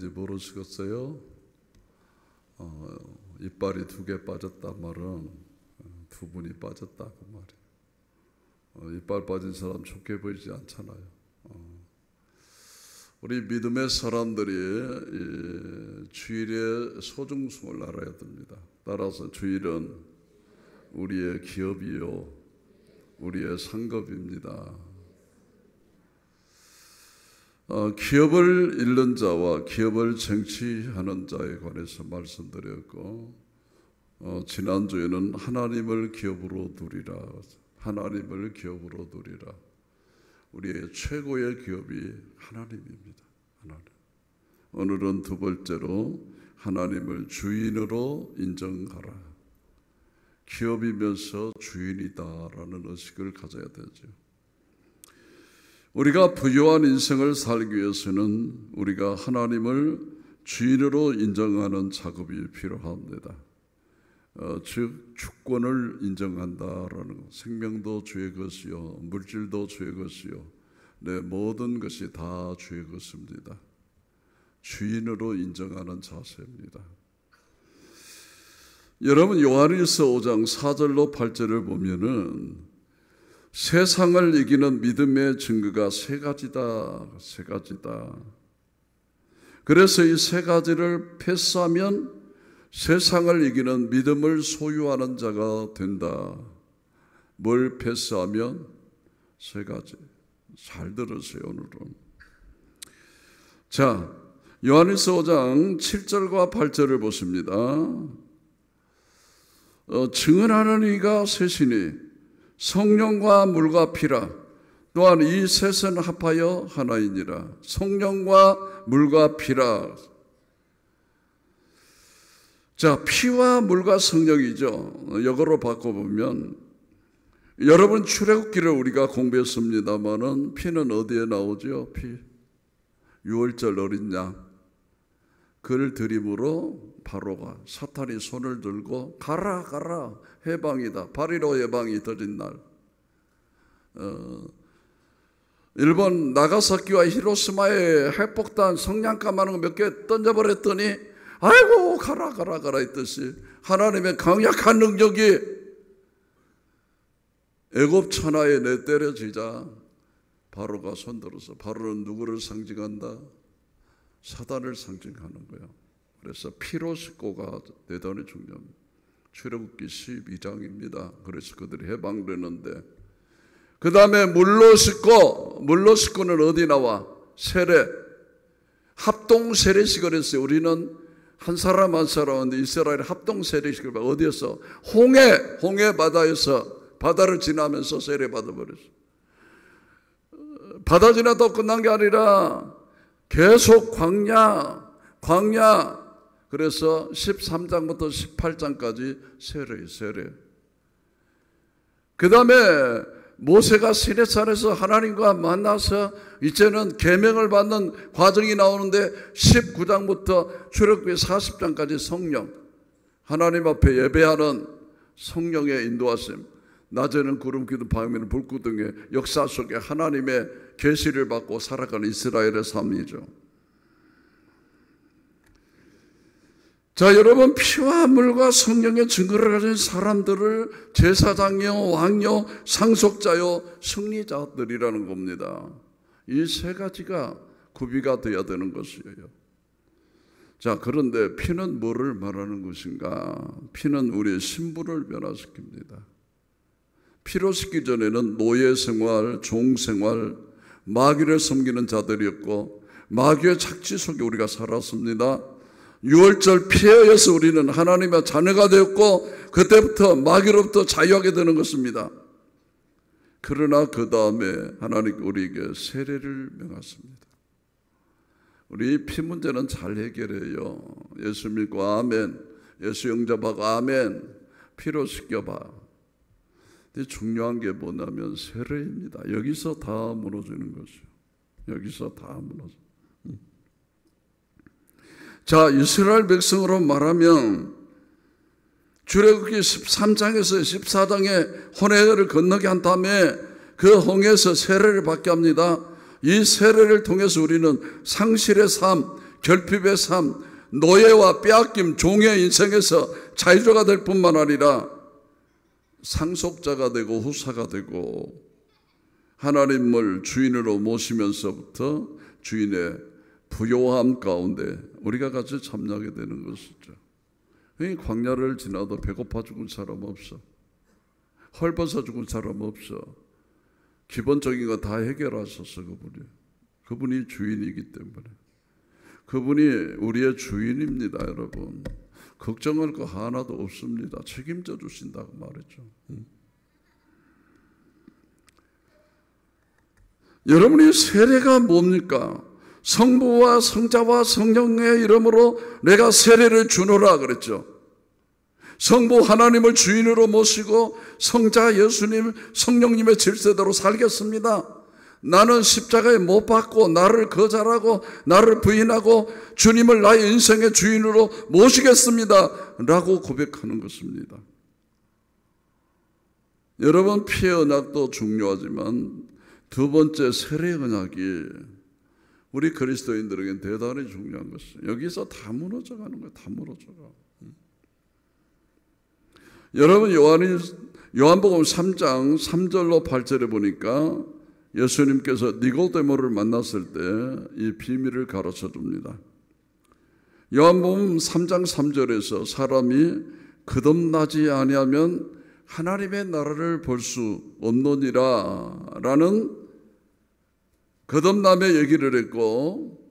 모르시겠어요? 이빨이 2개 빠졌단 말은 2분이 빠졌다 그 말이에요. 이빨 빠진 사람 좋게 보이지 않잖아요. 우리 믿음의 사람들이 주일의 소중성을 알아야 됩니다. 따라서 주일은 우리의 기업이요 우리의 상급입니다. 기업을 잃는 자와 기업을 쟁취하는 자에 관해서 말씀드렸고, 지난주에는 하나님을 기업으로 두리라, 하나님을 기업으로 두리라. 우리의 최고의 기업이 하나님입니다. 하나님. 오늘은 두 번째로 하나님을 주인으로 인정하라. 기업이면서 주인이다라는 의식을 가져야 되죠. 우리가 부유한 인생을 살기 위해서는 우리가 하나님을 주인으로 인정하는 작업이 필요합니다. 즉 주권을 인정한다라는 것. 생명도 주의 것이요 물질도 주의 것이요 내 모든 것이 다 주의 것입니다. 주인으로 인정하는 자세입니다. 여러분 요한일서 5장 4절로 8절을 보면은 세상을 이기는 믿음의 증거가 3가지다. 3가지다. 그래서 이 3가지를 패스하면 세상을 이기는 믿음을 소유하는 자가 된다. 뭘 패스하면? 3가지. 잘 들으세요 오늘은. 자, 요한일서 5장 7절과 8절을 보십니다. 증언하는 이가 셋이니 성령과 물과 피라. 또한 이 셋은 합하여 하나이니라. 성령과 물과 피라. 자, 피와 물과 성령이죠. 역어로 바꿔보면 여러분 출애굽기를 우리가 공부했습니다마는 피는 어디에 나오죠? 피. 6월절 어린 양. 그를 들임으로 바로가 사탄이 손을 들고 가라 가라 해방이다. 8.15 해방이 터진 날. 일본 나가사키와 히로시마에 핵폭탄 성냥감 하는 거 몇 개 던져버렸더니 아이고 가라 가라 가라 했듯이 하나님의 강력한 능력이 애굽 천하에 내때려지자 바로가 손들어서, 바로는 누구를 상징한다? 사단을 상징하는 거예요. 그래서 피로 씻고가 대단히 중요합니다. 출애굽기 12장입니다. 그래서 그들이 해방되는데, 그 다음에 물로 씻고는 어디 나와? 세례. 합동 세례식을 했어요. 우리는 한 사람 한 사람인데 이스라엘 합동 세례식을 어디에서? 홍해 바다에서 바다를 지나면서 세례 받아버렸어요. 바다 지나도 끝난 게 아니라 계속 광야. 그래서 13장부터 18장까지 세례. 그 다음에 모세가 시내산에서 하나님과 만나서 이제는 계명을 받는 과정이 나오는데 19장부터 출애굽기 40장까지 성령, 하나님 앞에 예배하는 성령의 인도하심, 낮에는 구름 기둥 밤에는 불구덩이의 역사 속에 하나님의 계시를 받고 살아가는 이스라엘의 삶이죠. 자, 여러분, 피와 물과 성령의 증거를 가진 사람들을 제사장이요, 왕요, 상속자요, 승리자들이라는 겁니다. 이 3가지가 구비가 되어야 되는 것이에요. 자, 그런데 피는 뭐를 말하는 것인가? 피는 우리의 신분을 변화시킵니다. 피로 씻기 전에는 노예 생활, 종 생활, 마귀를 섬기는 자들이었고 마귀의 착취 속에 우리가 살았습니다. 6월절 피에 의해서 우리는 하나님의 자녀가 되었고 그때부터 마귀로부터 자유하게 되는 것입니다. 그러나 그 다음에 하나님 우리에게 세례를 명하십니다. 우리 피 문제는 잘 해결해요. 예수 믿고 아멘, 예수 영접하고 아멘, 피로 씻겨봐. 근데 중요한 게 뭐냐면 세례입니다. 여기서 다 무너지는 것이요. 여기서 다 무너져. 자, 이스라엘 백성으로 말하면 출애굽기 13장에서 14장에 홍해를 건너게 한 다음에 그 홍해에서 세례를 받게 합니다. 이 세례를 통해서 우리는 상실의 삶, 결핍의 삶, 노예와 빼앗김, 종의 인생에서 자유자가 될 뿐만 아니라 상속자가 되고 후사가 되고 하나님을 주인으로 모시면서부터 주인의 부요함 가운데 우리가 같이 참여하게 되는 것이죠. 이 광야를 지나도 배고파 죽은 사람 없어. 헐벗어 죽은 사람 없어. 기본적인 거 다 해결하셨어. 그분이 주인이기 때문에. 그분이 우리의 주인입니다. 여러분, 걱정할 거 하나도 없습니다. 책임져 주신다고 말했죠. 여러분이 세례가 뭡니까? 성부와 성자와 성령의 이름으로 내가 세례를 주노라 그랬죠. 성부 하나님을 주인으로 모시고 성자 예수님, 성령님의 질서대로 살겠습니다. 나는 십자가에 못 박고 나를 거절하고 나를 부인하고 주님을 나의 인생의 주인으로 모시겠습니다 라고 고백하는 것입니다. 여러분, 피의 언약도 중요하지만 두 번째 세례 언약이 우리 그리스도인들에게는 대단히 중요한 것이에요. 여기서 다 무너져가는 거예요. 다 무너져가. 여러분, 요한복음 3장 3절로 8절에 보니까 예수님께서 니고데모를 만났을 때 이 비밀을 가르쳐 줍니다. 요한복음 3장 3절에서 사람이 거듭나지 아니하면 하나님의 나라를 볼 수 없느니라 라는 거듭남의 얘기를 했고,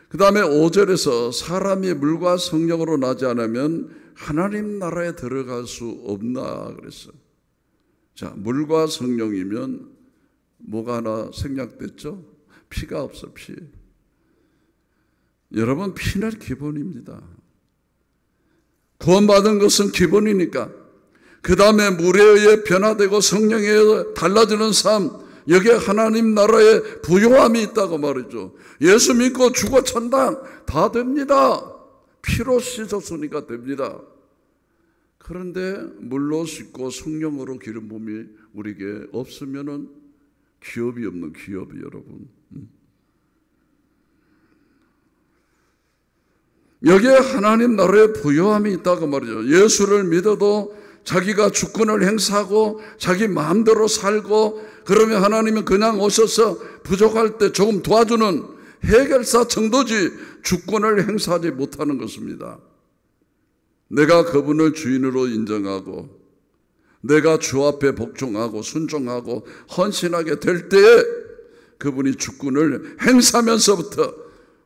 그 다음에 5절에서 사람이 물과 성령으로 나지 않으면 하나님 나라에 들어갈 수 없나 그랬어요. 자, 물과 성령이면 뭐가 하나 생략됐죠? 피가 없어. 피. 여러분, 피는 기본입니다. 구원받은 것은 기본이니까. 그 다음에 물에 의해 변화되고 성령에 의해 달라지는 삶, 여기에 하나님 나라의 부요함이 있다고 말이죠. 예수 믿고 죽어 천당 다 됩니다. 피로 씻었으니까 됩니다. 그런데 물로 씻고 성령으로 기름 부음이 우리에게 없으면은 기업이 없는 기업이 여러분. 여기에 하나님 나라의 부요함이 있다고 말이죠. 예수를 믿어도 자기가 주권을 행사하고 자기 마음대로 살고, 그러면 하나님은 그냥 오셔서 부족할 때 조금 도와주는 해결사 정도지 주권을 행사하지 못하는 것입니다. 내가 그분을 주인으로 인정하고 내가 주 앞에 복종하고 순종하고 헌신하게 될 때에 그분이 주권을 행사하면서부터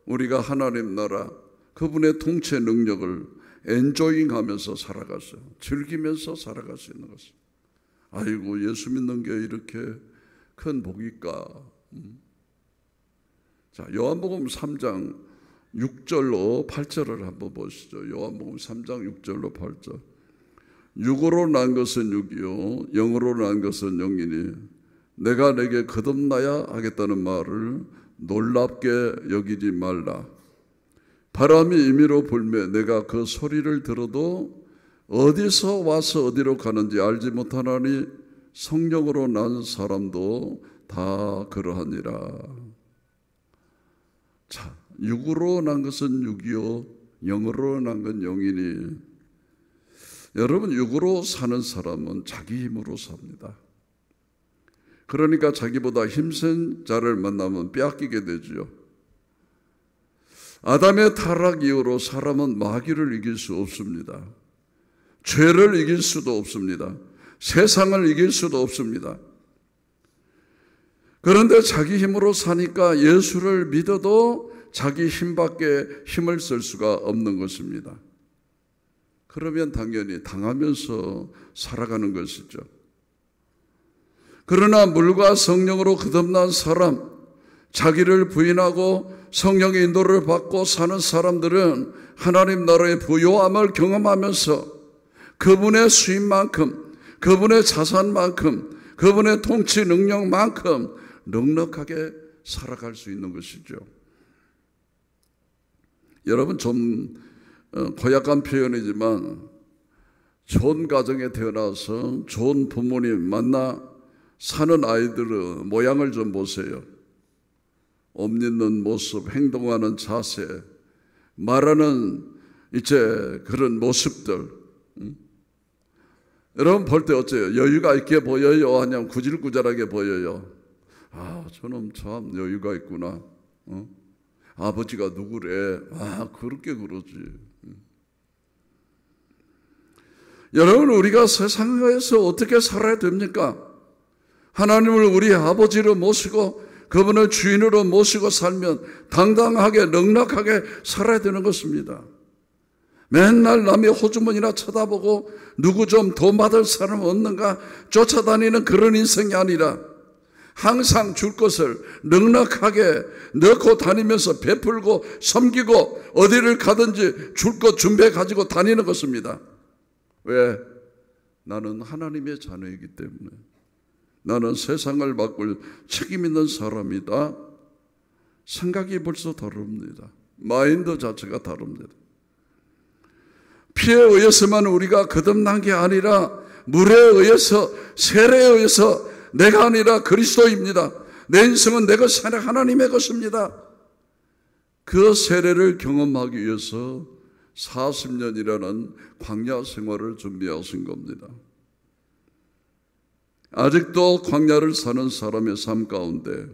우리가 하나님 나라 그분의 통치 능력을 엔조잉하면서 살아갔어요. 즐기면서 살아갈 수 있는 것입니다. 아이고, 예수 믿는 게 이렇게 큰 복일까? 자, 요한복음 3장 6절로 8절을 한번 보시죠. 요한복음 3장 6절로 8절. 육으로 난 것은 육이요 영으로 난 것은 영이니 내가 내게 거듭나야 하겠다는 말을 놀랍게 여기지 말라. 바람이 임의로 불매 내가 그 소리를 들어도 어디서 와서 어디로 가는지 알지 못하나니 성령으로 난 사람도 다 그러하니라. 자, 육으로 난 것은 육이요 영으로 난 건 영이니, 여러분, 육으로 사는 사람은 자기 힘으로 삽니다. 그러니까 자기보다 힘센 자를 만나면 빼앗기게 되죠. 아담의 타락 이후로 사람은 마귀를 이길 수 없습니다. 죄를 이길 수도 없습니다. 세상을 이길 수도 없습니다. 그런데 자기 힘으로 사니까 예수를 믿어도 자기 힘밖에 힘을 쓸 수가 없는 것입니다. 그러면 당연히 당하면서 살아가는 것이죠. 그러나 물과 성령으로 거듭난 사람, 자기를 부인하고 성령의 인도를 받고 사는 사람들은 하나님 나라의 부요함을 경험하면서 그분의 수입만큼, 그분의 자산만큼, 그분의 통치 능력만큼 넉넉하게 살아갈 수 있는 것이죠. 여러분, 좀 고약한 표현이지만 좋은 가정에 태어나서 좋은 부모님 만나 사는 아이들의 모양을 좀 보세요. 옷 입는 모습, 행동하는 자세, 말하는 이제 그런 모습들, 여러분 볼 때 어째요? 여유가 있게 보여요? 아니면 구질구질하게 보여요? 아, 저는 참 여유가 있구나. 아버지가 누구래? 아, 그렇게 그러지. 여러분, 우리가 세상에서 어떻게 살아야 됩니까? 하나님을 우리 아버지로 모시고 그분을 주인으로 모시고 살면 당당하게 넉넉하게 살아야 되는 것입니다. 맨날 남의 호주머니나 쳐다보고 누구 좀 돈 받을 사람 없는가 쫓아다니는 그런 인생이 아니라 항상 줄 것을 넉넉하게 넣고 다니면서 베풀고 섬기고 어디를 가든지 줄 것 준비해 가지고 다니는 것입니다. 왜? 나는 하나님의 자녀이기 때문에. 나는 세상을 바꿀 책임 있는 사람이다. 생각이 벌써 다릅니다. 마인드 자체가 다릅니다. 피에 의해서만 우리가 거듭난 게 아니라 물에 의해서, 세례에 의해서 내가 아니라 그리스도입니다. 내 인생은 내 것이 아니라 하나님의 것입니다. 그 세례를 경험하기 위해서 40년이라는 광야 생활을 준비하신 겁니다. 아직도 광야를 사는 사람의 삶 가운데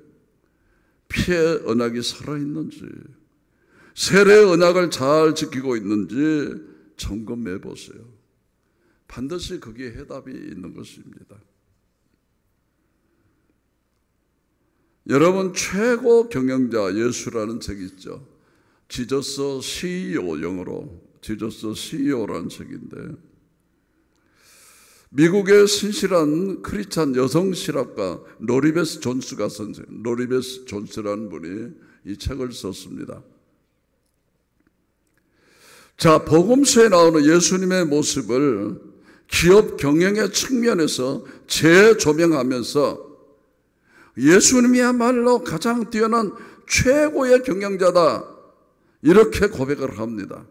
피의 언약이 살아있는지, 세례의 언약을 잘 지키고 있는지 점검해 보세요. 반드시 거기에 해답이 있는 것입니다. 여러분, 최고 경영자 예수라는 책이 있죠. 지저스 CEO, 영어로 지저스 CEO라는 책인데, 미국의 신실한 크리스찬 여성 실학가 로리베스 존스가 쓴 책, 로리베스 존스라는 분이 이 책을 썼습니다. 자, 복음서에 나오는 예수님의 모습을 기업 경영의 측면에서 재조명하면서 예수님이야말로 가장 뛰어난 최고의 경영자다, 이렇게 고백을 합니다.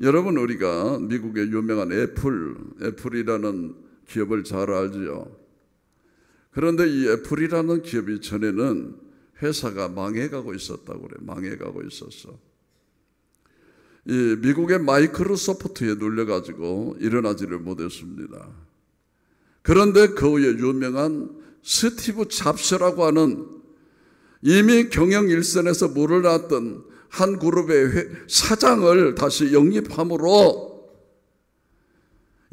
여러분, 우리가 미국의 유명한 애플이라는 기업을 잘 알죠. 그런데 이 애플이라는 기업이 전에는 회사가 망해가고 있었다고 그래요. 망해가고 있었어. 이 미국의 마이크로소프트에 눌려가지고 일어나지를 못했습니다. 그런데 그 후에 유명한 스티브 잡스라고 하는 이미 경영 일선에서 물러났던 한 그룹의 사장을 다시 영입함으로,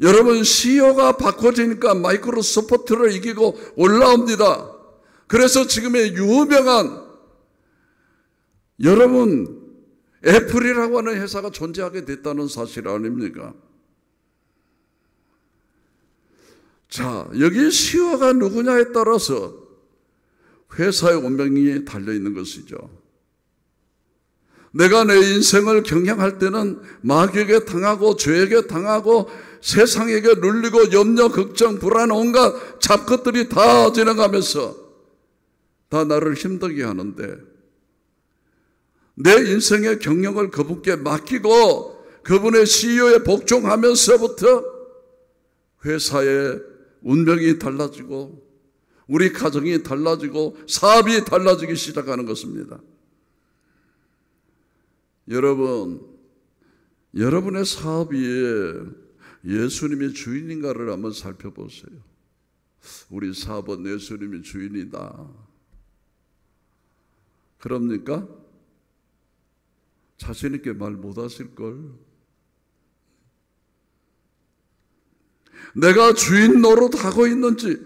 여러분, CEO가 바꿔지니까 마이크로소프트를 이기고 올라옵니다. 그래서 지금의 유명한, 여러분, 애플이라고 하는 회사가 존재하게 됐다는 사실 아닙니까? 자, 여기 CEO가 누구냐에 따라서 회사의 운명이 달려있는 것이죠. 내가 내 인생을 경영할 때는 마귀에게 당하고 죄에게 당하고 세상에게 눌리고 염려, 걱정, 불안, 온갖 잡것들이 다 지나가면서 다 나를 힘들게 하는데, 내 인생의 경영을 그분께 맡기고 그분의 CEO에 복종하면서부터 회사의 운명이 달라지고 우리 가정이 달라지고 사업이 달라지기 시작하는 것입니다. 여러분, 여러분의 사업이 예수님이 주인인가를 한번 살펴보세요. 우리 사업은 예수님이 주인이다. 그럽니까? 자신 있게 말 못하실걸. 내가 주인 노릇하고 있는지,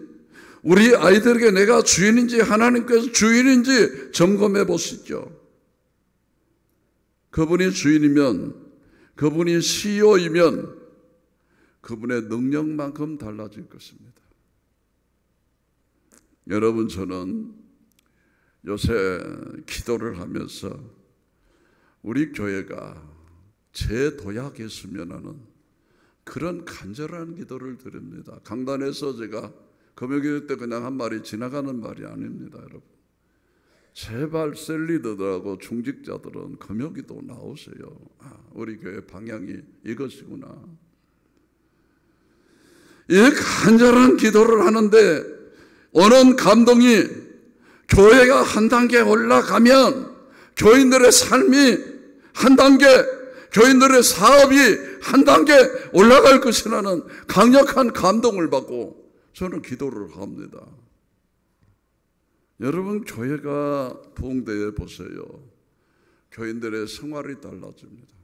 우리 아이들에게 내가 주인인지 하나님께서 주인인지 점검해 보시죠. 그분이 주인이면, 그분이 CEO이면 그분의 능력만큼 달라질 것입니다. 여러분, 저는 요새 기도를 하면서 우리 교회가 재도약했으면 하는 그런 간절한 기도를 드립니다. 강단에서 제가 금요일 때 그냥 한 말이 지나가는 말이 아닙니다, 여러분. 제발 셀리더들하고 중직자들은 금요기도 나오세요. 우리 교회 방향이 이것이구나. 이 간절한 기도를 하는데 오는 감동이 교회가 한 단계 올라가면 교인들의 삶이 한 단계, 교인들의 사업이 한 단계 올라갈 것이라는 강력한 감동을 받고 저는 기도를 합니다. 여러분, 교회가 부흥되어 보세요. 교인들의 생활이 달라집니다.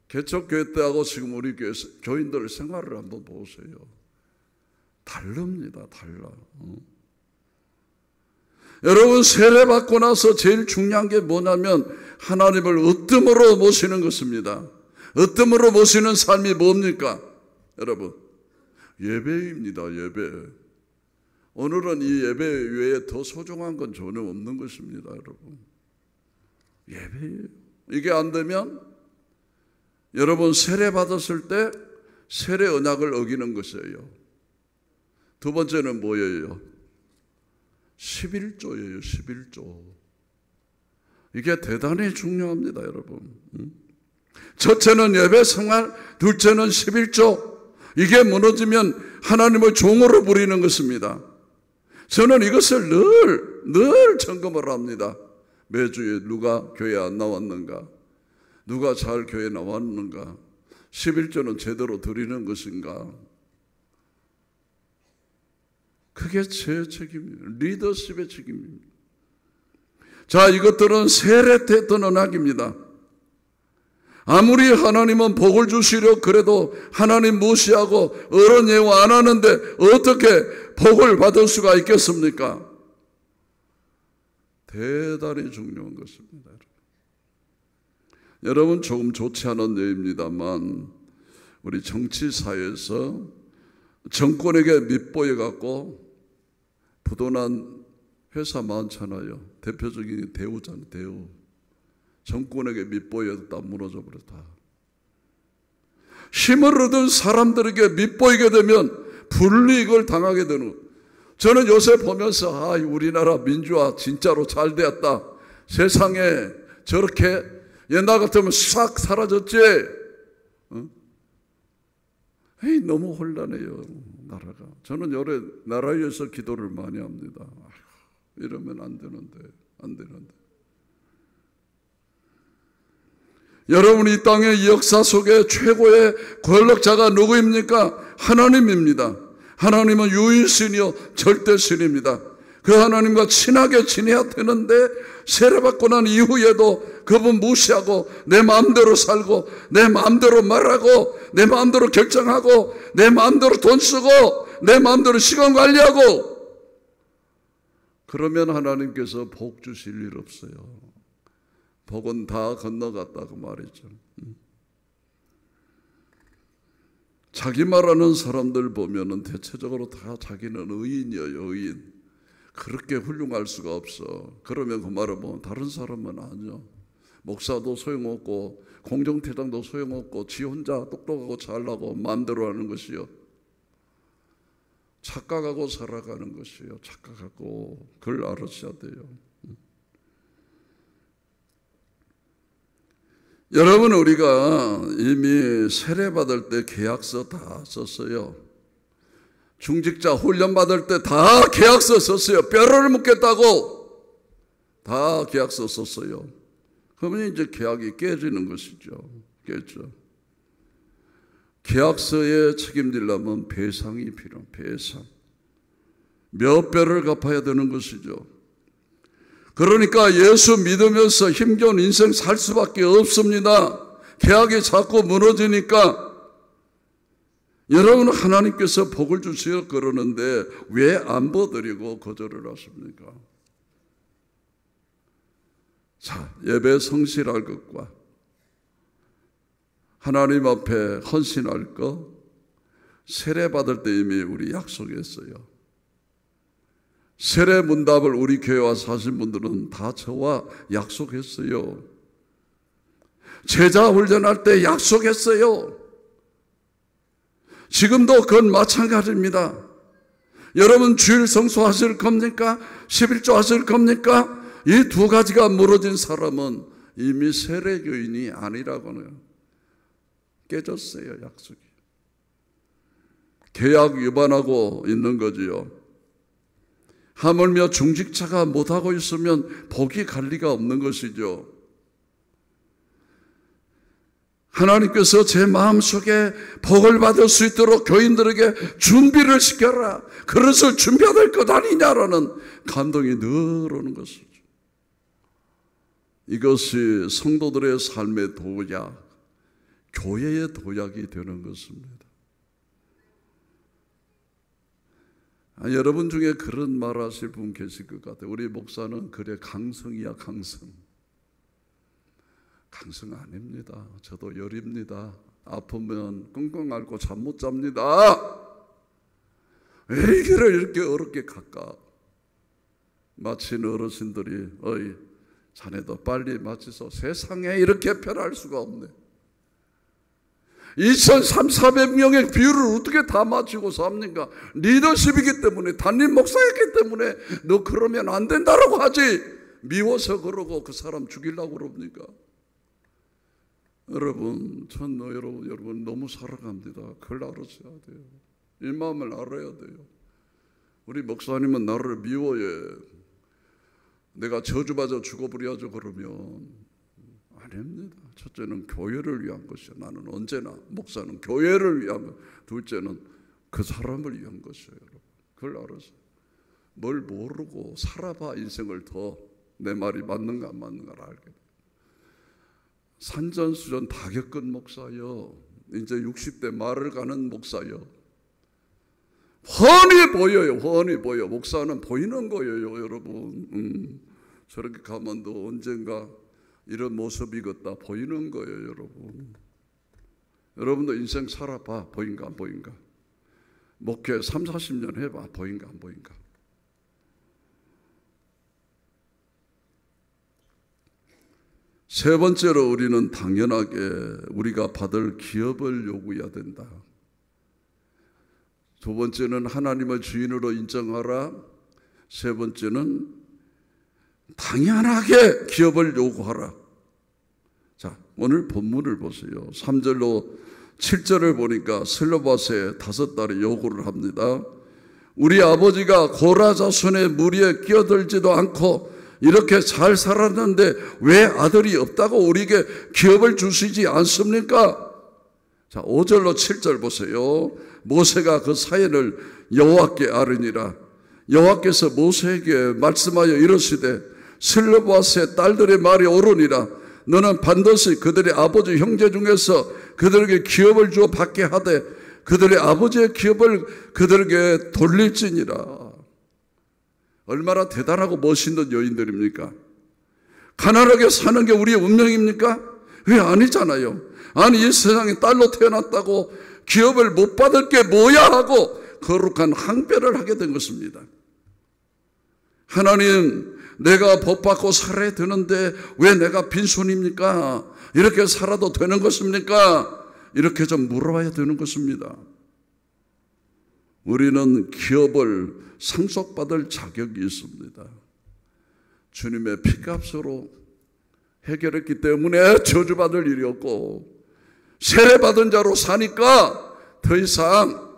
개척교회 때하고 지금 우리 교회 교인들 생활을 한번 보세요. 다릅니다. 달라. 여러분, 세례받고 나서 제일 중요한 게 뭐냐면 하나님을 으뜸으로 모시는 것입니다. 으뜸으로 모시는 삶이 뭡니까? 여러분, 예배입니다. 예배. 오늘은 이 예배 외에 더 소중한 건 전혀 없는 것입니다. 여러분, 예배예요. 이게 안 되면 여러분, 세례 받았을 때 세례 언약을 어기는 것이에요. 두 번째는 뭐예요? 11조예요. 11조. 이게 대단히 중요합니다. 여러분. 첫째는 예배 생활, 둘째는 11조. 이게 무너지면 하나님을 종으로 부리는 것입니다. 저는 이것을 늘 점검을 합니다. 매주에 누가 교회 안 나왔는가? 누가 잘 교회 나왔는가? 11조는 제대로 드리는 것인가? 그게 제 책임입니다. 리더십의 책임입니다. 자, 이것들은 세례 때 했던 언약입니다. 아무리 하나님은 복을 주시려 그래도 하나님 무시하고 어른 예우 안 하는데 어떻게 복을 받을 수가 있겠습니까? 대단히 중요한 것입니다. 여러분, 조금 좋지 않은 예입니다만 우리 정치사회에서 정권에게 밑보여 갖고 부도난 회사 많잖아요. 대표적인 대우잖아요. 대우. 정권에게 밑보여서 다 무너져 버렸다. 힘을 얻은 사람들에게 밑보이게 되면 불이익을 당하게 되는. 저는 요새 보면서 우리나라 민주화 진짜로 잘 되었다. 세상에 저렇게 옛날 같으면 싹 사라졌지. 너무 혼란해요, 나라가. 저는 요래 나라 위해서 기도를 많이 합니다. 이러면 안 되는데. 여러분, 이 땅의 이 역사 속에 최고의 권력자가 누구입니까? 하나님입니다. 하나님은 유일신이요 절대신입니다. 그 하나님과 친하게 지내야 되는데 세례받고 난 이후에도 그분 무시하고 내 마음대로 살고 내 마음대로 말하고 내 마음대로 결정하고 내 마음대로 돈 쓰고 내 마음대로 시간 관리하고, 그러면 하나님께서 복 주실 일 없어요. 복은 다 건너갔다고 말이죠. 자기 말하는 사람들 보면은 대체적으로 다 자기는 의인이에요. 의인. 그렇게 훌륭할 수가 없어. 그러면 그 말을 보면 다른 사람은 아니요. 목사도 소용없고 공정대장도 소용없고 지 혼자 똑똑하고 잘나고 마음대로 하는 것이요. 착각하고 살아가는 것이요. 착각하고 그걸 알으셔야 돼요. 여러분, 우리가 이미 세례받을 때 계약서 다 썼어요. 중직자 훈련 받을 때 다 계약서 썼어요. 뼈를 묻겠다고 다 계약서 썼어요. 그러면 이제 계약이 깨지는 것이죠. 깨죠. 계약서에 책임지려면 배상이 필요한 배상. 몇 배를 갚아야 되는 것이죠. 그러니까 예수 믿으면서 힘겨운 인생 살 수밖에 없습니다. 계약이 자꾸 무너지니까. 여러분, 하나님께서 복을 주시려 그러는데 왜 안 받으려고 거절을 하십니까? 자, 예배 성실할 것과 하나님 앞에 헌신할 것, 세례 받을 때 이미 우리 약속했어요. 세례 문답을 우리 교회 와서 하신 분들은 다 저와 약속했어요. 제자 훈련할 때 약속했어요. 지금도 그건 마찬가지입니다. 여러분, 주일 성수하실 겁니까? 11조 하실 겁니까? 이 두 가지가 무너진 사람은 이미 세례교인이 아니라고는 깨졌어요. 약속이. 계약 위반하고 있는 거지요. 하물며 중직자가 못하고 있으면 복이 갈 리가 없는 것이죠. 하나님께서 제 마음속에 복을 받을 수 있도록 교인들에게 준비를 시켜라. 그것을 준비해야 될 것 아니냐라는 감동이 늘 오는 것이죠. 이것이 성도들의 삶의 도약, 교회의 도약이 되는 것입니다. 여러분 중에 그런 말 하실 분 계실 것 같아요. 우리 목사는 그래 강성이야, 강성. 강성 아닙니다. 저도 열입니다. 아프면 끙끙 앓고 잠 못 잡니다. 왜 이거를 이렇게 어렵게 갈까? 마친 어르신들이 어이 자네도 빨리 마치소. 세상에 이렇게 편할 수가 없네. 2,300명의 비율을 어떻게 다 맞추고 삽니까? 리더십이기 때문에, 담임 목사였기 때문에 너 그러면 안 된다라고 하지. 미워서 그러고 그 사람 죽이려고 그럽니까? 여러분, 여러분 너무 살아갑니다. 그걸 알아셔야 돼요. 이 마음을 알아야 돼요. 우리 목사님은 나를 미워해. 내가 저주받아 죽어버려야죠 그러면 아닙니다. 첫째는 교회를 위한 것이요. 나는 언제나 목사는 교회를 위한 것. 둘째는 그 사람을 위한 것이에요. 여러분. 그걸 알아서 뭘 모르고 살아봐 인생을 더 내 말이 맞는가 안 맞는가를 알게 돼요. 산전수전 다 겪은 목사요. 이제 60대 말을 가는 목사요. 훤히 보여요. 훤히 보여. 목사는 보이는 거예요. 여러분. 저렇게 가면 또 언젠가 이런 모습이겠다 보이는 거예요. 여러분. 여러분도 인생 살아봐. 보인가 안 보인가. 목회 3, 40년 해봐. 보인가 안 보인가. 세 번째로 우리는 당연하게 우리가 받을 기업을 요구해야 된다. 두 번째는 하나님을 주인으로 인정하라. 세 번째는 당연하게 기업을 요구하라. 자, 오늘 본문을 보세요. 3절로 7절을 보니까 슬로바스의 5딸이 요구를 합니다. 우리 아버지가 고라 자손의 무리에 끼어들지도 않고 이렇게 잘 살았는데 왜 아들이 없다고 우리에게 기업을 주시지 않습니까? 자, 5절로 7절 보세요. 모세가 그 사연을 여호와께 아뢰니라. 여호와께서 모세에게 말씀하여 이르시되 슬로바스의 딸들의 말이 옳으니라. 너는 반드시 그들의 아버지 형제 중에서 그들에게 기업을 주어 받게 하되 그들의 아버지의 기업을 그들에게 돌릴지니라. 얼마나 대단하고 멋있는 여인들입니까? 가난하게 사는 게 우리의 운명입니까? 왜 아니잖아요. 아니 이 세상에 딸로 태어났다고 기업을 못 받을 게 뭐야 하고 거룩한 항변을 하게 된 것입니다. 하나님, 내가 복 받고 살아야 되는데 왜 내가 빈손입니까? 이렇게 살아도 되는 것입니까? 이렇게 좀 물어봐야 되는 것입니다. 우리는 기업을 상속받을 자격이 있습니다. 주님의 피값으로 해결했기 때문에 저주받을 일이 없고 세례받은 자로 사니까 더 이상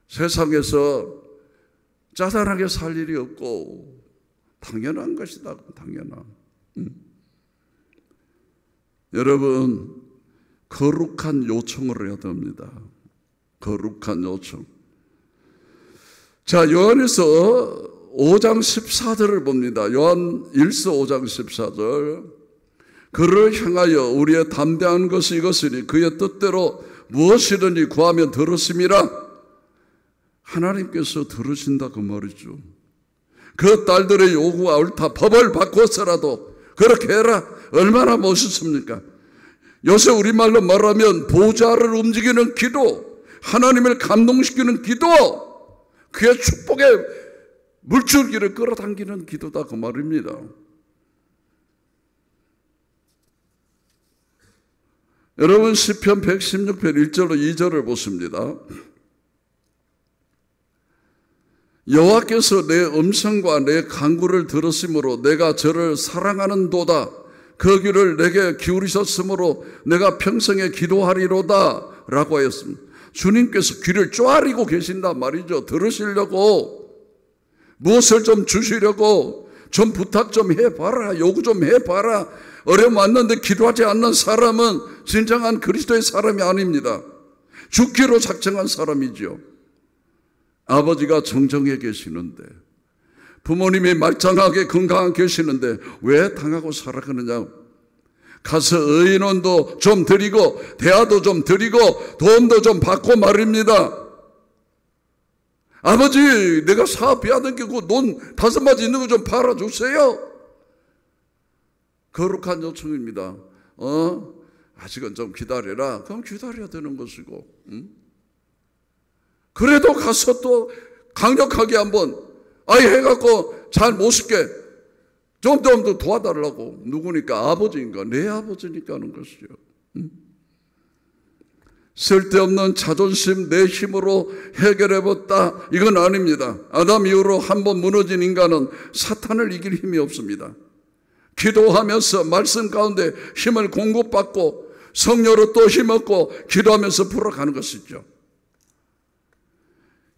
세상에서 짜잘하게 살 일이 없고 당연한 것이다. 당연한. 여러분, 거룩한 요청을 해야 됩니다. 거룩한 요청. 자, 요한에서 5장 14절을 봅니다. 요한 1서 5장 14절. 그를 향하여 우리의 담대한 것이 이것이니 그의 뜻대로 무엇이든지 구하면 들으심이라. 하나님께서 들으신다 그 말이죠. 그 딸들의 요구가 옳다. 법을 바꿔서라도 그렇게 해라. 얼마나 멋있습니까? 요새 우리말로 말하면 보좌를 움직이는 기도, 하나님을 감동시키는 기도, 그의 축복의 물줄기를 끌어당기는 기도다 그 말입니다. 여러분 시편 116편 1절로 2절을 보십니다. 여호와께서 내 음성과 내 간구를 들으심으로 내가 저를 사랑하는도다. 그 귀를 내게 기울이셨으므로 내가 평생에 기도하리로다 라고 하였습니다. 주님께서 귀를 쪼아리고 계신단 말이죠. 들으시려고, 무엇을 좀 주시려고, 좀 부탁 좀 해봐라, 요구 좀 해봐라. 어려움 왔는데 기도하지 않는 사람은 진정한 그리스도의 사람이 아닙니다. 죽기로 작정한 사람이죠. 아버지가 정정해 계시는데, 부모님이 말짱하게 건강하게 계시는데 왜 당하고 살아가느냐. 가서 의논도 좀 드리고 대화도 좀 드리고 도움도 좀 받고 말입니다. 아버지, 내가 사업 빼앗기고 돈 5마디 있는 거 좀 팔아주세요. 거룩한 요청입니다. 아직은 좀 기다려라. 그럼 기다려야 되는 것이고, 그래도 가서 또 강력하게 한번 해갖고 잘 못 쓸게 좀 더 도와달라고. 누구니까? 아버지인가? 내 아버지니까 하는 것이죠. 쓸데없는 자존심, 내 힘으로 해결해봤다, 이건 아닙니다. 아담 이후로 한번 무너진 인간은 사탄을 이길 힘이 없습니다. 기도하면서 말씀 가운데 힘을 공급받고 성령으로 또 힘없고 기도하면서 풀어가는 것이죠.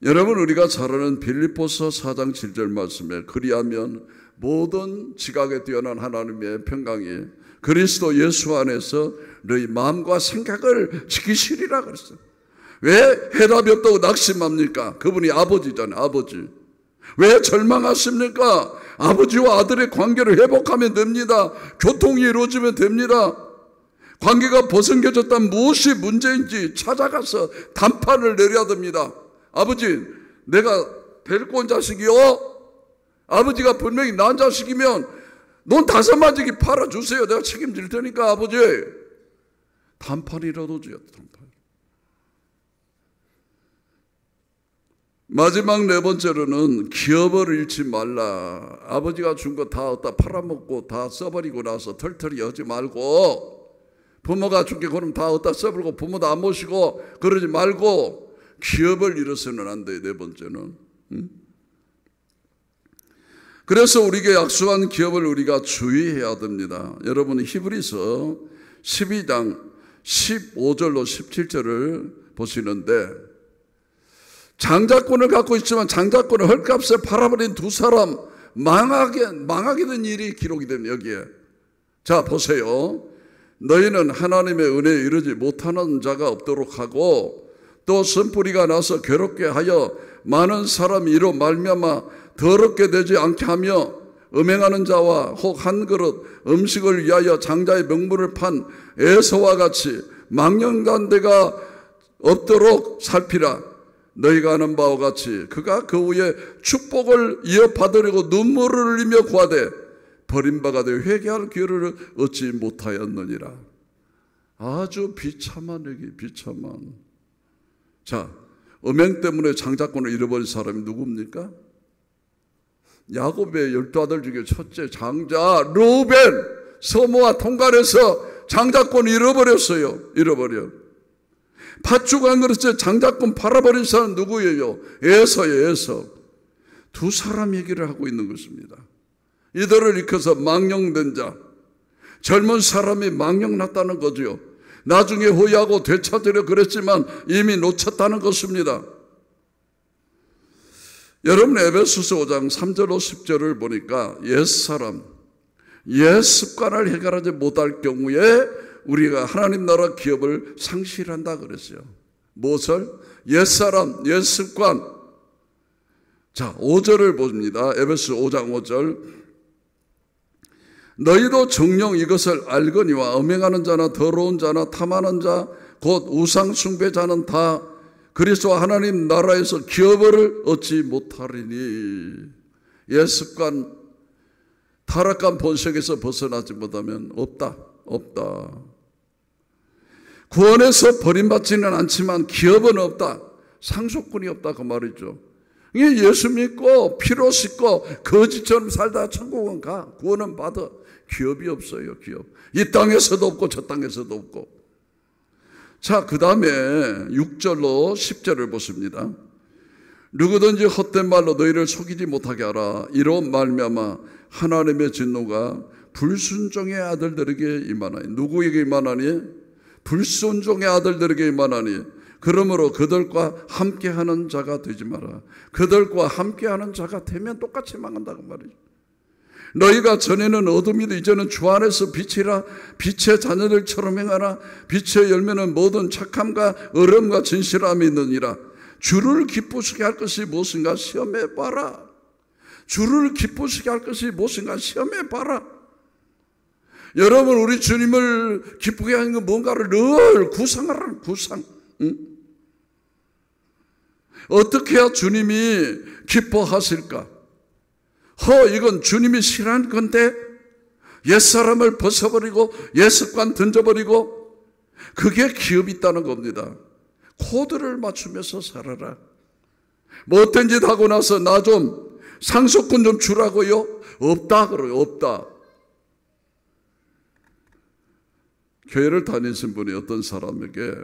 여러분, 우리가 잘 아는 빌립보서 4장 7절 말씀에 그리하면 모든 지각에 뛰어난 하나님의 평강이 그리스도 예수 안에서 너희 마음과 생각을 지키시리라 그랬어요. 왜 해답이 없다고 낙심합니까? 그분이 아버지잖아요. 아버지. 왜 절망하십니까? 아버지와 아들의 관계를 회복하면 됩니다. 교통이 이루어지면 됩니다. 관계가 보승겨졌다면 무엇이 문제인지 찾아가서 단판을 내려야 됩니다. 아버지, 내가 데리고 온 자식이요? 아버지가 분명히 낳은 자식이면 넌 5마디 팔아주세요. 내가 책임질 테니까 아버지. 단판이라도 줘야 돼. 단판. 마지막 4번째로는 기업을 잃지 말라. 아버지가 준 거 다 얻다 팔아먹고 다 써버리고 나서 털털이 하지 말고, 부모가 준 게 그럼 다 얻다 써버리고 부모도 안 모시고 그러지 말고 기업을 잃어서는 안 돼요. 4번째는. 그래서 우리에게 약속한 기업을 우리가 주의해야 됩니다. 여러분, 히브리서 12장 15절로 17절을 보시는데, 장자권을 갖고 있지만 장자권을 헐값에 팔아버린 2사람 망하게 된 일이 기록이 됩니다. 여기에. 자, 보세요. 너희는 하나님의 은혜에 이르지 못하는 자가 없도록 하고 또 쓴뿌리가 나서 괴롭게 하여 많은 사람이 이로 말미암아 더럽게 되지 않게 하며 음행하는 자와 혹 한 그릇 음식을 위하여 장자의 명분을 판 에서와 같이 망령된 데가 없도록 살피라. 너희가 아는 바와 같이 그가 그 후에 축복을 이어받으려고 눈물을 흘리며 구하되 버림받아 되어 회개할 기회를 얻지 못하였느니라. 아주 비참한 얘기, 비참한. 자, 음행 때문에 장자권을 잃어버린 사람이 누굽니까? 야곱의 12아들 중에 첫째 장자 르우벤, 서모와 통갈해서 장자권을 잃어버렸어요. 잃어버려. 팥죽 한 그릇에 장자권 팔아버린 사람 누구예요? 에서예요. 에서. 2사람 얘기를 하고 있는 것입니다. 이들을 일컬어서 망령된 자, 젊은 사람이 망령났다는 거죠. 나중에 후회하고 되찾으려 그랬지만 이미 놓쳤다는 것입니다. 여러분, 에베소서 5장 3절로 10절을 보니까 옛사람, 옛습관을 해결하지 못할 경우에 우리가 하나님 나라 기업을 상실한다 그랬어요. 무엇을? 옛사람, 옛습관. 자, 5절을 봅니다. 에베소 5장 5절. 너희도 정녕 이것을 알거니와 음행하는 자나 더러운 자나 탐하는 자 곧 우상 숭배자는 다 그리스도와 하나님 나라에서 기업을 얻지 못하리니. 옛습관, 타락한 본성에서 벗어나지 못하면 없다. 구원에서 버림받지는 않지만 기업은 없다. 상속권이 없다 그 말이죠. 이게 예수 믿고 피로 씻고 거지처럼 살다 천국은 가. 구원은 받아. 기업이 없어요. 기업. 이 땅에서도 없고 저 땅에서도 없고. 자, 그 다음에 6절로 10절을 보십니다. 누구든지 헛된 말로 너희를 속이지 못하게 하라. 이로 말미암아 하나님의 진노가 불순종의 아들들에게 임하나니. 누구에게 임하나니? 불순종의 아들들에게 임하나니. 그러므로 그들과 함께하는 자가 되지 마라. 그들과 함께하는 자가 되면 똑같이 망한다고 말이죠. 너희가 전에는 어둠이도 이제는 주 안에서 빛이라. 빛의 자녀들처럼 행하라. 빛의 열매는 모든 착함과 어려움과 진실함이 있느니라. 주를 기쁘시게 할 것이 무엇인가 시험해봐라. 주를 기쁘시게 할 것이 무엇인가 시험해봐라. 여러분, 우리 주님을 기쁘게 하는 건 뭔가를 늘 구상하라는 구상. 어떻게 해야 주님이 기뻐하실까? 이건 주님이 싫어하는 건데, 옛사람을 벗어버리고 옛습관 던져버리고, 그게 기업이 있다는 겁니다. 코드를 맞추면서 살아라. 뭐 어떤 짓 하고 나서 나 좀 상속권 좀 주라고요? 없다 그래요. 없다. 교회를 다니신 분이 어떤 사람에게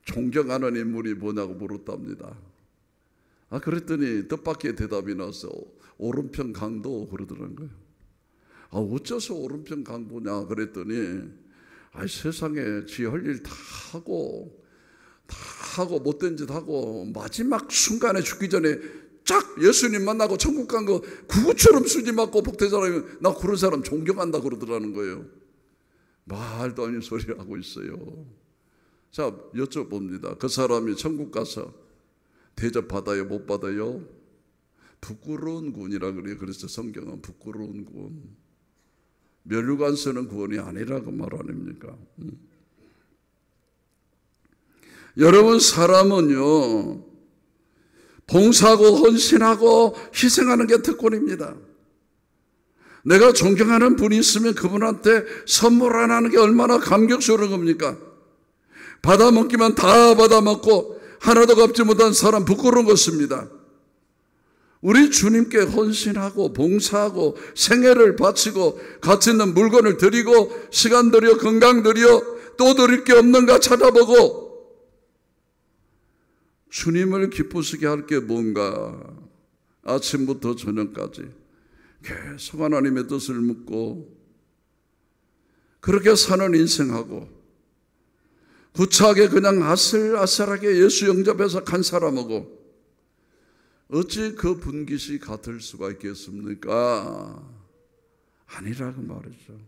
존경하는 인물이 뭐냐고 물었답니다. 그랬더니 뜻밖의 대답이 나서 오른편 강도 그러더라는 거예요. 어째서 오른편 강도냐 그랬더니 세상에 지 할 일 다 하고 못된 짓 하고 마지막 순간에 죽기 전에 쫙 예수님 만나고 천국 간 거 구구처럼 수지 맞고 복된 사람이 나 그런 사람 존경한다 그러더라는 거예요. 말도 아닌 소리 하고 있어요. 자, 여쭤봅니다. 그 사람이 천국 가서 대접 받아요? 못 받아요? 부끄러운 군이라 그래요. 그래서 성경은 부끄러운 군. 면류관서는 구원이 아니라고 말 아닙니까? 여러분, 사람은요, 봉사하고 헌신하고 희생하는 게 특권입니다. 내가 존경하는 분이 있으면 그분한테 선물 하나 하는 게 얼마나 감격스러운 겁니까? 받아먹기만 다 받아먹고 하나도 갚지 못한 사람 부끄러운 것입니다. 우리 주님께 헌신하고 봉사하고 생애를 바치고 가치 있는 물건을 드리고 시간 들여 건강 들여 또 드릴 게 없는가 찾아보고 주님을 기쁘시게 할 게 뭔가 아침부터 저녁까지 계속 하나님의 뜻을 묻고 그렇게 사는 인생하고 구차하게 그냥 아슬아슬하게 예수 영접해서 간 사람하고 어찌 그 분깃이 같을 수가 있겠습니까? 아니라고 말이죠.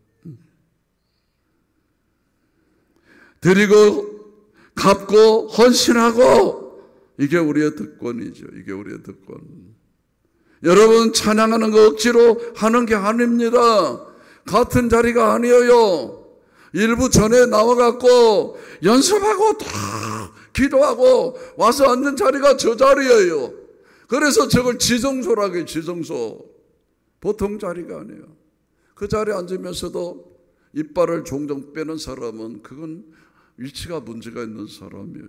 드리고 갚고 헌신하고 이게 우리의 특권이죠. 이게 우리의 특권. 여러분, 찬양하는 거 억지로 하는 게 아닙니다. 같은 자리가 아니에요. 일부 전에 나와갖고 연습하고 다 기도하고 와서 앉는 자리가 저 자리예요. 그래서 저걸 지성소라고 해요. 지성소. 보통 자리가 아니에요. 그 자리에 앉으면서도 이빨을 종종 빼는 사람은 그건 위치가 문제가 있는 사람이에요.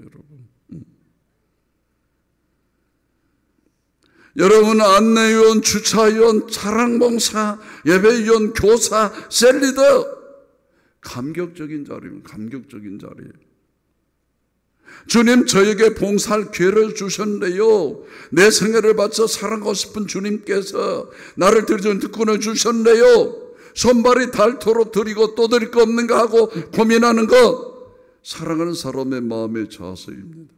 여러분, 안내위원, 주차위원, 자랑봉사, 예배위원, 교사, 셀리더 감격적인 자리입니다. 감격적인 자리예요. 주님, 저에게 봉사할 기회를 주셨는데요, 내 생애를 바쳐 사랑하고 싶은 주님께서 나를 드리는 특권을 주셨는데요, 손발이 닳도록 드리고 또 드릴 거 없는가 하고 고민하는 것, 사랑하는 사람의 마음의 자세입니다.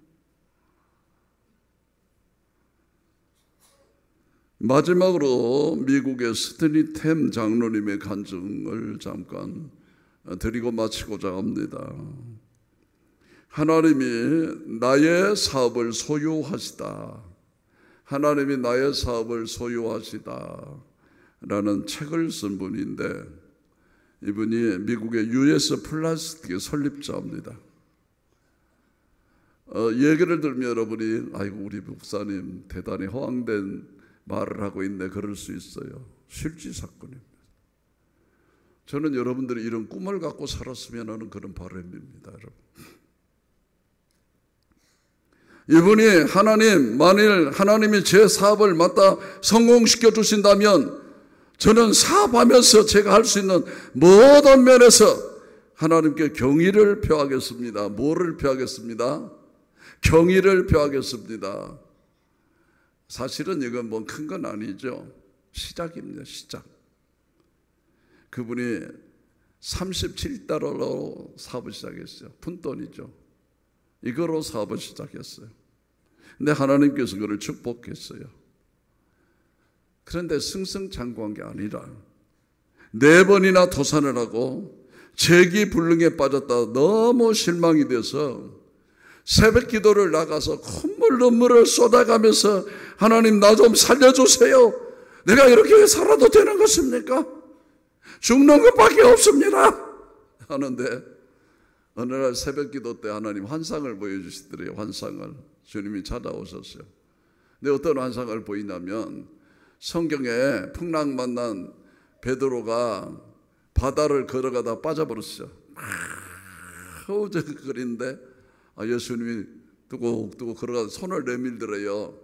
마지막으로 미국의 스탠리 템 장로님의 간증을 잠깐 드리고 마치고자 합니다. 하나님이 나의 사업을 소유하시다. 하나님이 나의 사업을 소유하시다. 라는 책을 쓴 분인데, 이분이 미국의 US 플라스틱의 설립자입니다. 얘기를 들으면 여러분이 아이고 우리 목사님 대단히 허황된 말을 하고 있네, 그럴 수 있어요. 실제 사건입니다. 저는 여러분들이 이런 꿈을 갖고 살았으면 하는 그런 바람입니다. 여러분, 이분이 만일 하나님이 제 사업을 맡아 성공시켜 주신다면 저는 사업하면서 제가 할 수 있는 모든 면에서 하나님께 경의를 표하겠습니다. 뭐를 표하겠습니다? 경의를 표하겠습니다. 사실은 이건 뭐 큰 건 아니죠. 시작입니다. 시작. 그분이 37달러로 사업을 시작했어요. 푼돈이죠. 이거로 사업을 시작했어요. 근데 하나님께서 그를 축복했어요. 그런데 승승장구한 게 아니라 4번이나 도산을 하고 재기불능에 빠졌다 너무 실망이 돼서 새벽 기도를 나가서 콧물 눈물을 쏟아가면서 하나님 나 좀 살려주세요. 내가 이렇게 살아도 되는 것입니까? 죽는 것밖에 없습니다. 하는데 어느 날 새벽 기도 때 하나님 환상을 보여주시더래요. 환상을 주님이 찾아오셨어요. 근데 어떤 환상을 보이냐면 성경에 풍랑 만난 베드로가 바다를 걸어가다 빠져버렸어요. 허우적거리는데 예수님이 뚜고뚜고 걸어가다 손을 내밀더래요.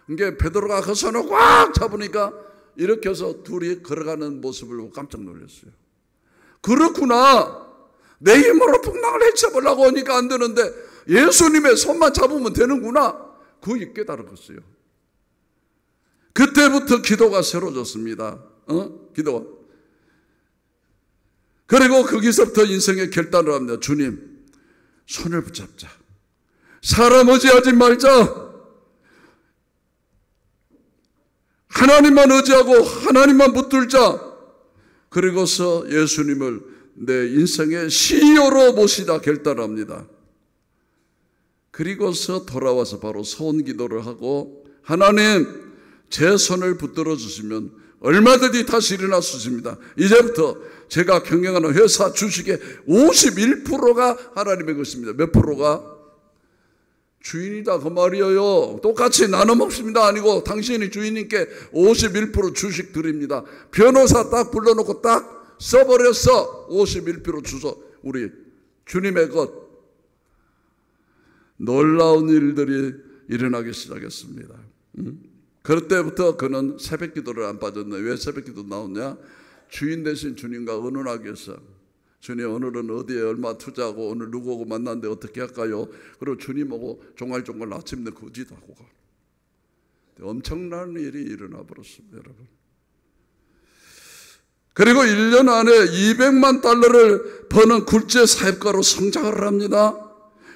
그러니까 베드로가 그 손을 꽉 잡으니까 이렇게 해서 둘이 걸어가는 모습을 보고 깜짝 놀랐어요. 그렇구나. 내 힘으로 풍랑을 헤쳐보려고 하니까 안 되는데 예수님의 손만 잡으면 되는구나. 그걸 깨달았어요. 그때부터 기도가 새로워졌습니다. 기도가. 그리고 거기서부터 인생의 결단을 합니다. 주님, 손을 붙잡자. 사람 의지하지 말자. 하나님만 의지하고 하나님만 붙들자. 그리고서 예수님을 내 인생의 CEO로 모시다 결단합니다. 그리고서 돌아와서 바로 소원 기도를 하고 하나님 제 손을 붙들어 주시면 얼마든지 다시 일어날 수 있습니다. 이제부터 제가 경영하는 회사 주식의 51%가 하나님의 것입니다. 몇 프로가? 주인이다 그 말이에요. 똑같이 나눠 먹습니다 아니고 당신이 주인님께 51% 주식 드립니다. 변호사 딱 불러놓고 딱 써버렸어. 51% 주소 우리 주님의 것. 놀라운 일들이 일어나기 시작했습니다. 그럴 때부터 그는 새벽 기도를 안 빠졌네. 왜 새벽 기도 나오냐? 주인 대신 주님과 의논하기 위해서. 주님 오늘은 어디에 얼마 투자하고 오늘 누구하고 만났는데 어떻게 할까요? 그리고 주님하고 종알종알 아침에 거짓 하고 가. 엄청난 일이 일어나 버렸습니다, 여러분. 그리고 1년 안에 200만 달러를 버는 굴재 사업가로 성장을 합니다.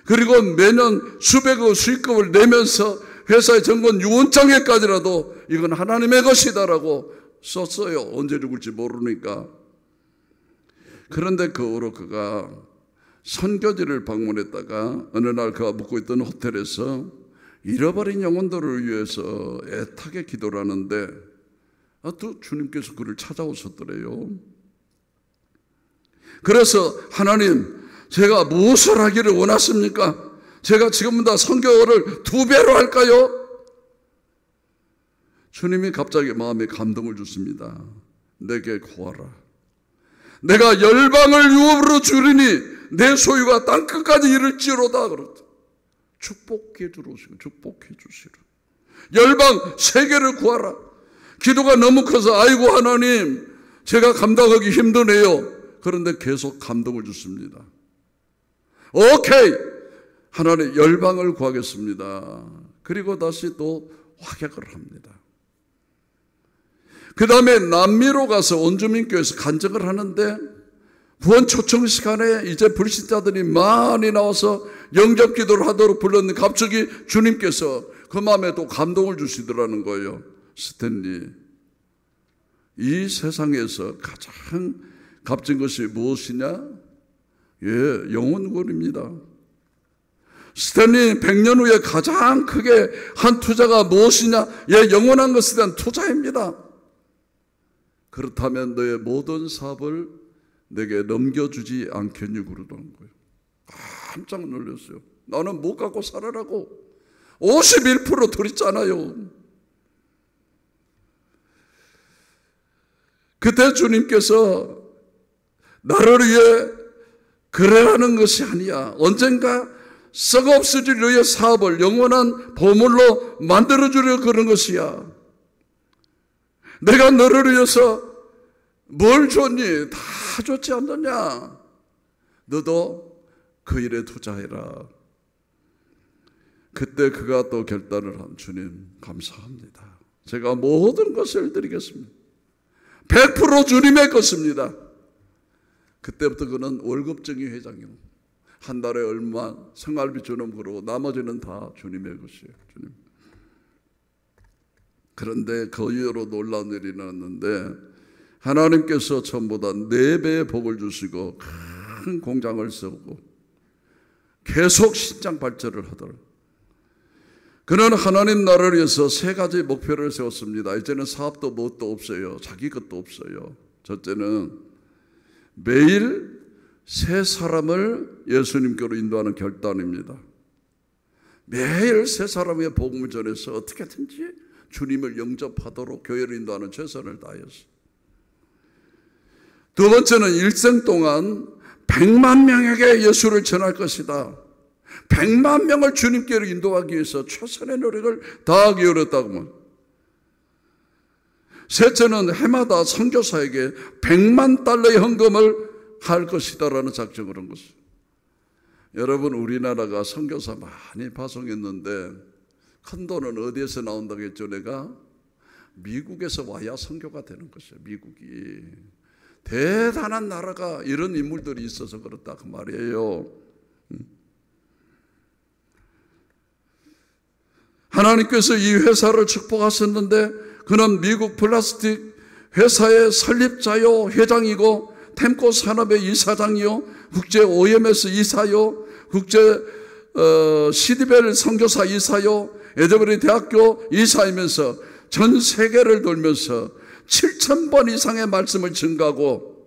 그리고 매년 수백억 수익금을 내면서 회사의 정권 유언장에까지라도 이건 하나님의 것이다라고 썼어요. 언제 죽을지 모르니까. 그런데 그 후로 그가 선교지를 방문했다가 어느 날 그가 묵고 있던 호텔에서 잃어버린 영혼들을 위해서 애타게 기도를 하는데 또 주님께서 그를 찾아오셨더래요. 그래서 하나님 제가 무엇을 하기를 원하십니까? 제가 지금보다 선교를 2배로 할까요? 주님이 갑자기 마음에 감동을 주십니다. 내게 구하라. 내가 열방을 유업으로 주리니 내 소유가 땅끝까지 이를지로다. 그렇다. 축복해 주시고 축복해 주시라. 열방 세계를 구하라. 기도가 너무 커서 아이고 하나님 제가 감당하기 힘드네요. 그런데 계속 감동을 주십니다. 오케이 하나님 열방을 구하겠습니다. 그리고 다시 또 확약을 합니다. 그 다음에 남미로 가서 원주민교회에서 간증을 하는데 구원 초청 시간에 이제 불신자들이 많이 나와서 영접 기도를 하도록 불렀는데 갑자기 주님께서 그 마음에 또 감동을 주시더라는 거예요. 스탠리, 이 세상에서 가장 값진 것이 무엇이냐? 예, 영혼구원입니다. 스탠리 100년 후에 가장 크게 한 투자가 무엇이냐? 예, 영원한 것에 대한 투자입니다. 그렇다면 너의 모든 사업을 내게 넘겨주지 않겠니? 그러더라는 거예요. 깜짝 놀랐어요. 나는 못 갖고 살아라고 51% 드렸잖아요. 그때 주님께서 나를 위해 그래라는 것이 아니야. 언젠가 썩어 없어질 너의 사업을 영원한 보물로 만들어주려 그런 것이야. 내가 너를 위해서 뭘 줬니? 다 줬지 않느냐? 너도 그 일에 투자해라. 그때 그가 또 결단을 한 주님 감사합니다. 제가 모든 것을 드리겠습니다. 100% 주님의 것입니다. 그때부터 그는 월급쟁이 회장이요. 한 달에 얼마 생활비 주는 거로 나머지는 다 주님의 것이에요. 주님. 그런데 그 이후로 놀라운 일이 났는데 하나님께서 전보다 4배의 복을 주시고 큰 공장을 세우고 계속 신장 발전을 하더라고요. 그는 하나님 나라를 위해서 3가지 목표를 세웠습니다. 이제는 사업도 뭣도 없어요. 자기 것도 없어요. 첫째는 매일 3사람을 예수님께로 인도하는 결단입니다. 매일 3사람의 복음을 전해서 어떻게든지 주님을 영접하도록 교회를 인도하는 최선을 다했어요. 두 번째는 일생 동안 100만 명에게 예수를 전할 것이다. 100만 명을 주님께로 인도하기 위해서 최선의 노력을 다하기 어렵다고. 셋째는 해마다 선교사에게 100만 달러의 헌금을 할 것이다라는 작정을 한 것이죠. 여러분, 우리나라가 선교사 많이 파송했는데 큰 돈은 어디에서 나온다고 했죠? 내가 미국에서 와야 선교가 되는 것이에요. 미국이 대단한 나라가 이런 인물들이 있어서 그렇다 그 말이에요. 하나님께서 이 회사를 축복하셨는데 그는 미국 플라스틱 회사의 설립자요 회장이고 템코 산업의 이사장이요 국제 OMS 이사요 국제 시디벨 선교사 이사요 에드버리 대학교 이사이면서 전 세계를 돌면서 7,000번 이상의 말씀을 증가하고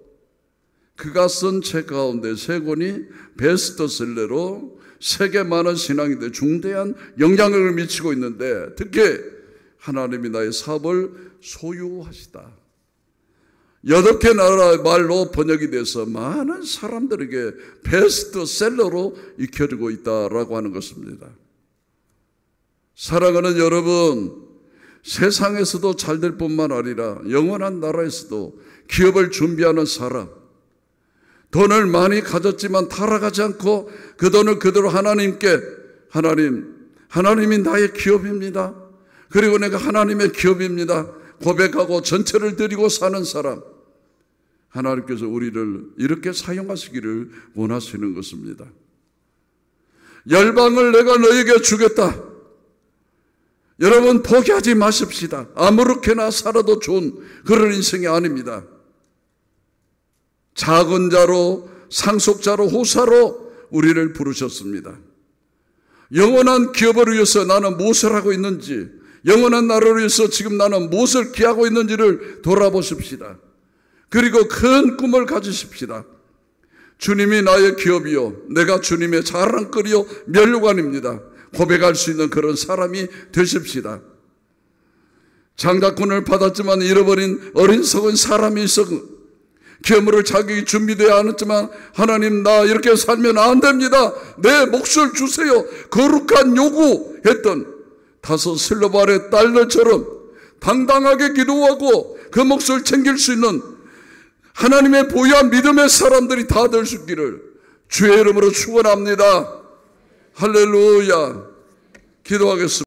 그가 쓴 책 가운데 3권이 베스트셀러로 세계 많은 신앙인들 중대한 영향력을 미치고 있는데 특히 하나님이 나의 사업을 소유하시다. 8개 나라 말로 번역이 돼서 많은 사람들에게 베스트셀러로 익혀지고 있다라고 하는 것입니다. 사랑하는 여러분, 세상에서도 잘 될 뿐만 아니라 영원한 나라에서도 기업을 준비하는 사람, 돈을 많이 가졌지만 타락하지 않고 그 돈을 그대로 하나님께 하나님이 나의 기업입니다. 그리고 내가 하나님의 기업입니다. 고백하고 전체를 드리고 사는 사람, 하나님께서 우리를 이렇게 사용하시기를 원하시는 것입니다. 열방을 내가 너에게 주겠다. 여러분, 포기하지 마십시다. 아무렇게나 살아도 좋은 그런 인생이 아닙니다. 작은 자로, 상속자로, 후사로 우리를 부르셨습니다. 영원한 기업을 위해서 나는 무엇을 하고 있는지, 영원한 나라를 위해서 지금 나는 무엇을 기하고 있는지를 돌아보십시다. 그리고 큰 꿈을 가지십시다. 주님이 나의 기업이요, 내가 주님의 자랑거리요 면류관입니다. 고백할 수 있는 그런 사람이 되십시다. 장자권을 받았지만 잃어버린 어리석은 사람이 있어 기업을 자기 준비되어 않았지만 하나님, 나 이렇게 살면 안 됩니다. 내 몫을 주세요. 거룩한 요구했던 5 슬로바의 딸들처럼 당당하게 기도하고 그 몫을 챙길 수 있는 하나님의 보유한 믿음의 사람들이 다 될 수 있기를 주의 이름으로 축원합니다. 할렐루야. 기도하겠습니다.